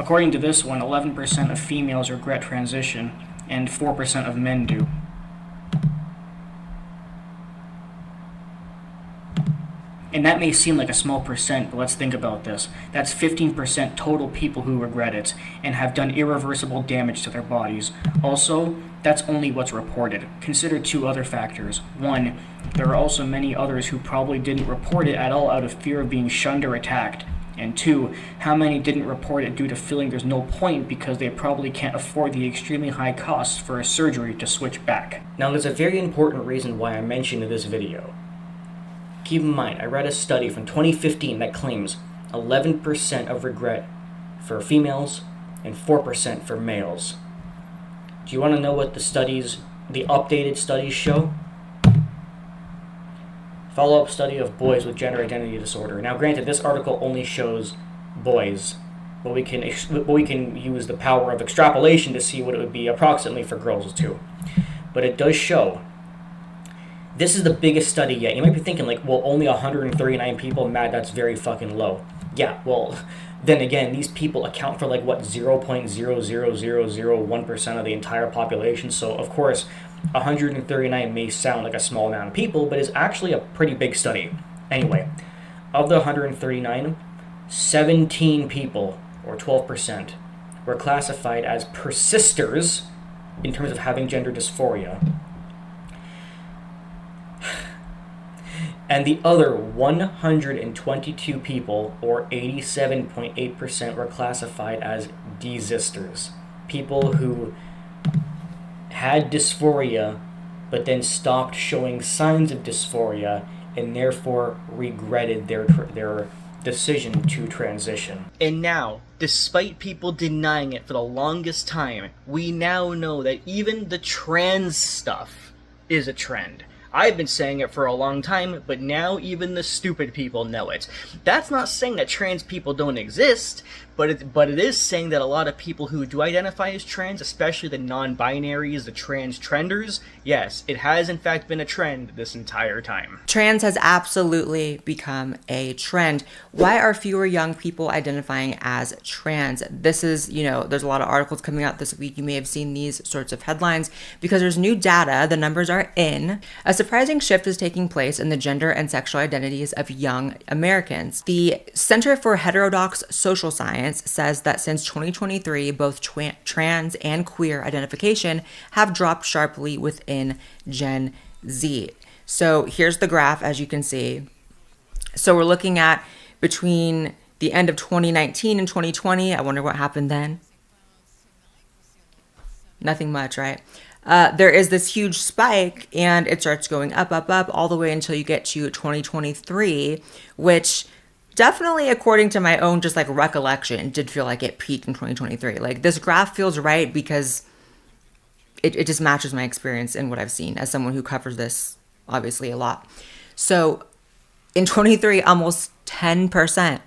According to this one, 11% of females regret transition, and 4% of men do. And that may seem like a small percent, but let's think about this. That's 15% total people who regret it and have done irreversible damage to their bodies. Also, that's only what's reported. Consider two other factors. One, there are also many others who probably didn't report it at all out of fear of being shunned or attacked. And two, how many didn't report it due to feeling there's no point because they probably can't afford the extremely high costs for a surgery to switch back. Now, there's a very important reason why I mentioned in this video. Keep in mind, I read a study from 2015 that claims 11% of regret for females and 4% for males. Do you want to know what the updated studies show? Follow-up study of boys with gender identity disorder. Now, granted, this article only shows boys, but we can use the power of extrapolation to see what it would be approximately for girls too. But it does show. This is the biggest study yet. You might be thinking, like, well, only 139 people? Matt, that's very fucking low. Yeah, well, then again, these people account for, like, what, 0.00001% of the entire population. So, of course, 139 may sound like a small amount of people, but it's actually a pretty big study. Anyway, of the 139, 17 people, or 12%, were classified as persisters in terms of having gender dysphoria. And the other 122 people, or 87.8%, were classified as desisters. People who had dysphoria, but then stopped showing signs of dysphoria, and therefore regretted their decision to transition. And now, despite people denying it for the longest time, we now know that even the trans stuff is a trend. I've been saying it for a long time, but now even the stupid people know it. That's not saying that trans people don't exist, but it is saying that a lot of people who do identify as trans, especially the non-binaries, the trans trenders, yes, it has in fact been a trend this entire time. Trans has absolutely become a trend. Why are fewer young people identifying as trans? This is, there's a lot of articles coming out this week. You may have seen these sorts of headlines because there's new data. The numbers are in. A surprising shift is taking place in the gender and sexual identities of young Americans. The Center for Heterodox Social Science says that since 2023, both trans and queer identification have dropped sharply within Gen Z. So here's the graph, as you can see. So we're looking at between the end of 2019 and 2020. I wonder what happened then. Nothing much, right? There is this huge spike and it starts going up, all the way until you get to 2023, which definitely, according to my own just like recollection, did feel like it peaked in 2023. Like this graph feels right because it just matches my experience and what I've seen as someone who covers this obviously a lot. So in 23, almost 10%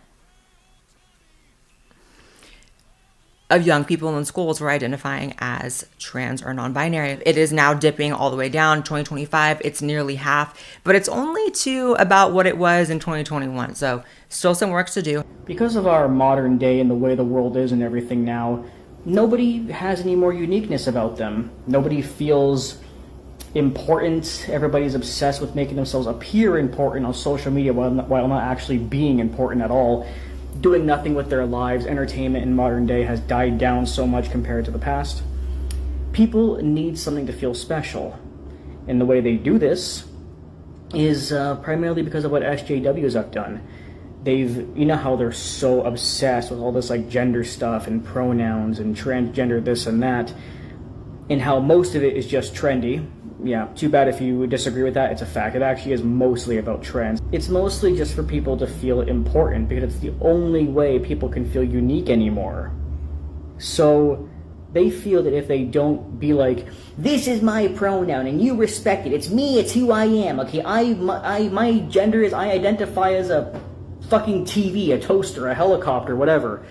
of young people in schools were identifying as trans or non-binary. It is now dipping all the way down. 2025, it's nearly half, but it's only to about what it was in 2021. So still some work to do. Because of our modern day and the way the world is and everything now, nobody has any more uniqueness about them. Nobody feels important. Everybody's obsessed with making themselves appear important on social media while not actually being important at all. Doing nothing with their lives. Entertainment in modern day has died down so much compared to the past. People need something to feel special. And the way they do this is primarily because of what SJWs have done. You know how they're so obsessed with all this like gender stuff and pronouns and transgender this and that, and how most of it is just trendy. Yeah, too bad if you disagree with that. It's a fact. It actually is mostly about trends. It's mostly just for people to feel important because it's the only way people can feel unique anymore. So they feel that if they don't be like, this is my pronoun and you respect it, it's me, it's who I am, okay, my gender is I identify as a fucking TV, a toaster, a helicopter, whatever.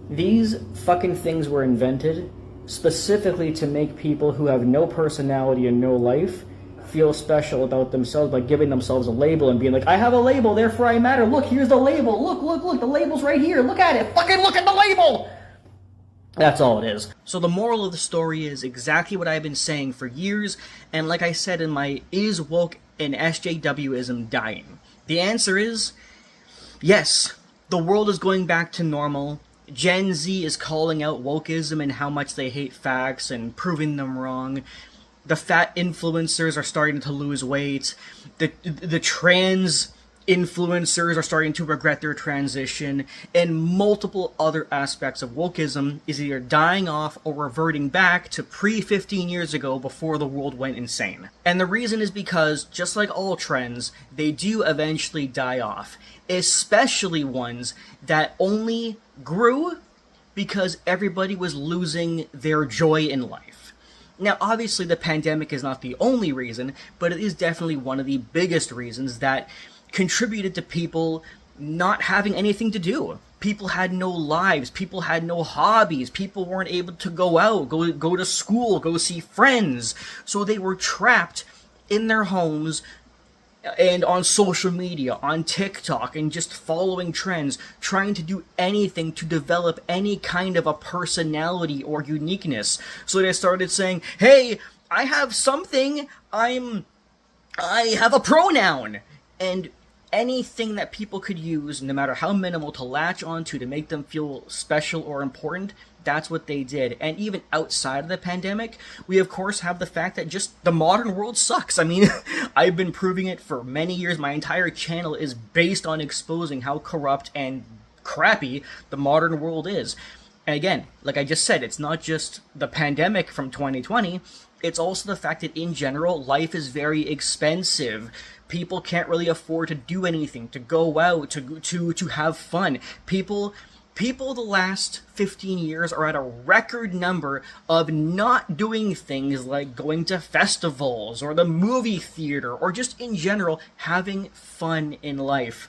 These fucking things were invented specifically to make people who have no personality and no life feel special about themselves by giving themselves a label and being like, I have a label, therefore I matter. Look, here's the label. Look, the label's right here. Look at it. Fucking look at the label. That's all it is. So the moral of the story is exactly what I've been saying for years, and like I said in my Is Woke and SJWism Dying? The answer is yes, the world is going back to normal. Gen Z is calling out wokeism and how much they hate facts and proving them wrong. The fat influencers are starting to lose weight. The trans influencers are starting to regret their transition, and multiple other aspects of wokeism is either dying off or reverting back to pre-15 years ago before the world went insane. And the reason is because, just like all trends, they do eventually die off, especially ones that only grew because everybody was losing their joy in life. Now, obviously, the pandemic is not the only reason, but it is definitely one of the biggest reasons that contributed to people not having anything to do. People had no lives, people had no hobbies, people weren't able to go out, go to school, go see friends. So they were trapped in their homes and on social media, on TikTok, and just following trends, trying to do anything to develop any kind of a personality or uniqueness. So they started saying, hey, I have something, I have a pronoun. And anything that people could use, no matter how minimal, to latch onto to make them feel special or important, that's what they did. And even outside of the pandemic, we of course have the fact that just the modern world sucks. I mean, I've been proving it for many years. My entire channel is based on exposing how corrupt and crappy the modern world is. And again, like I just said, it's not just the pandemic from 2020, it's also the fact that in general, life is very expensive. People can't really afford to do anything, to go out, to have fun. People the last 15 years are at a record number of not doing things like going to festivals or the movie theater or just in general having fun in life.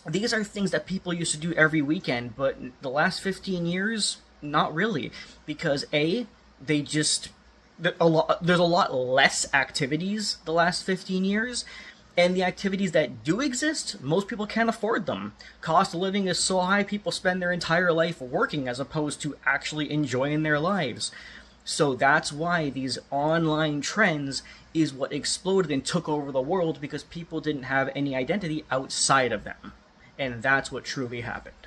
These are things that people used to do every weekend, but the last 15 years, not really. Because there's a lot less activities the last 15 years, and the activities that do exist, most people can't afford them. Cost of living is so high, people spend their entire life working as opposed to actually enjoying their lives. So that's why these online trends is what exploded and took over the world, because people didn't have any identity outside of them. And that's what truly happened.